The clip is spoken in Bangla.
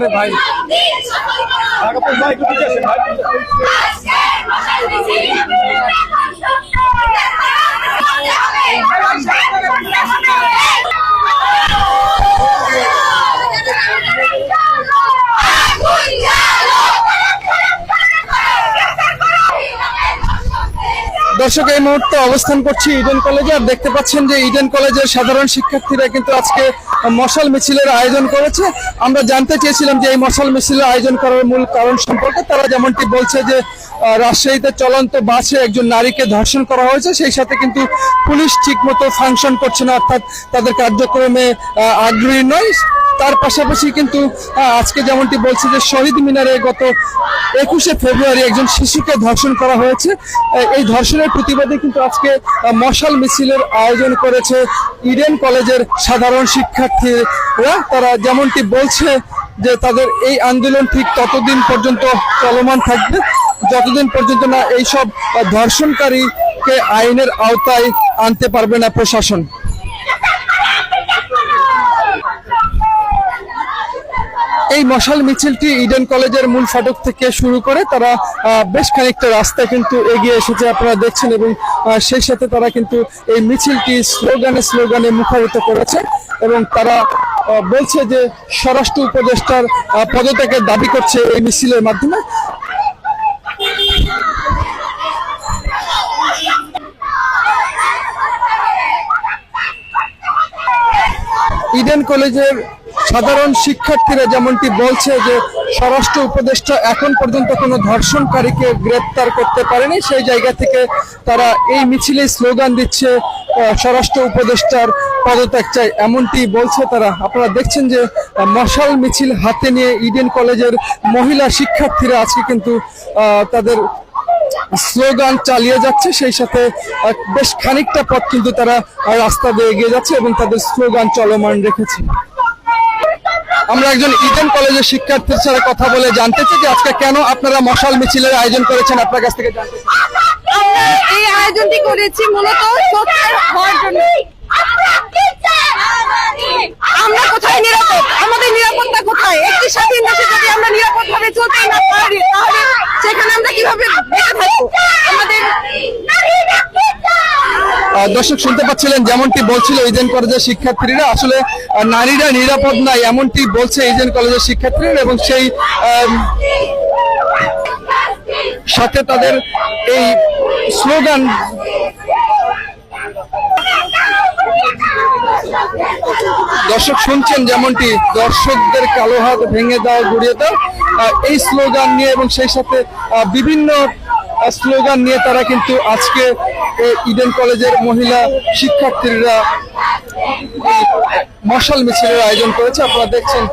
আরে ভাই দর্শক, এই মুহূর্তে অবস্থান করছি ইডেন কলেজে। আর দেখতে পাচ্ছেন যে ইডেন কলেজের সাধারণ শিক্ষার্থীরা কিন্তু আজকে মশাল মিছিলের আয়োজন করেছে। আমরা জানতে চেয়েছিলাম যে এই মশাল মিছিলের আয়োজন করার মূল কারণ সম্পর্কে। তারা যেমনটি বলছে যে রাজশাহীতে চলন্ত বাসে একজন নারীকে ধর্ষণ করা হয়েছে, সেই সাথে কিন্তু পুলিশ ঠিকমতো ফাংশন করছে না, অর্থাৎ তাদের কার্যক্রমে আগ্রহী নয়। তার পাশাপাশি কিন্তু আজকে যেমনটি বলছে যে শহীদ মিনারে গত 21শে ফেব্রুয়ারি একজন শিশুকে ধর্ষণ করা হয়েছে। এই ধর্ষণের প্রতিবাদে কিন্তু আজকে মশাল মিছিলের আয়োজন করেছে ইডেন কলেজের সাধারণ শিক্ষার্থীরা। তারা যেমনটি বলছে যে তাদের এই আন্দোলন ঠিক ততদিন পর্যন্ত চলমান থাকবে যতদিন পর্যন্ত না এইসব ধর্ষণকারীকে আইনের আওতায় আনতে পারবে না প্রশাসন। এই মশাল মিছিলটি ইডেন কলেজের মূল ফটক থেকে শুরু করে তারা বেশ খানিকটা রাস্তা কিন্তু এগিয়ে এসেছে, আপনারা দেখছেন, এবং সেই সাথে তারা কিন্তু এই মিছিলটি স্লোগানে মুখরিত করেছে এবং তারা বলছে যে স্বরাষ্ট্র উপদেষ্টার পদত্যাগের দাবি করছে এই মিছিলের মাধ্যমে। ইডেন কলেজের সাধারণ শিক্ষার্থীরা যেমনটি বলছে যে স্বরাষ্ট্র উপদেষ্টা এখন পর্যন্ত কোনো ধর্ষণকারীকে গ্রেপ্তার করতে পারেনি, সেই জায়গা থেকে তারা এই মিছিলে স্লোগান দিচ্ছে স্বরাষ্ট্র উপদেষ্টার পদত্যাগ চাই, এমনটি বলছে তারা। আপনারা দেখছেন যে মশাল মিছিল হাতে নিয়ে ইডেন কলেজের মহিলা শিক্ষার্থীরা আজকে কিন্তু তাদের স্লোগান চালিয়ে যাচ্ছে, সেই সাথে বেশ খানিকটা পথ কিন্তু তারা রাস্তা দিয়ে এগিয়ে যাচ্ছে এবং তাদের স্লোগান চলমান রেখেছে। আমরা একজন ইডেন কলেজের শিক্ষার্থীর সাথে কথা বলে জানতে চাই যে আজকে কেন আপনারা মশাল মিছিলের আয়োজন করেছেন, আপনার কাছ থেকে জানতে চাই। আমরা এই আয়োজনটি করেছি মূলত সোচ্চার হওয়ার জন্য। আমরা কোথায় নিরাপদ? আমাদের নিরাপত্তা কোথায়? একটি স্বাধীন দেশে যদি আমরা নিরাপদভাবে চলতে না পারি তাহলে সেখানে আমরা কিভাবে বেঁচে থাকবো? আমাদের দর্শক শুনতে পাচ্ছিলেন যেমনটি বলছিল ইডেন কলেজের শিক্ষার্থীরা, আসলে নারীরা নিরাপদ নাই এমনটি বলছে ইডেন কলেজের শিক্ষার্থীরা, এবং সেই সাথে তাদের এই স্লোগান। দর্শক শুনছেন যেমনটি দর্শকদের কালো হাত ভেঙে দাও, গুড়িয়ে দাও, এই স্লোগান নিয়ে এবং সেই সাথে বিভিন্ন স্লোগান নিয়ে তারা কিন্তু আজকে ইডেন কলেজের মহিলা শিক্ষার্থীরা মশাল মিছিলের আয়োজন করেছে, আপনারা দেখছেন।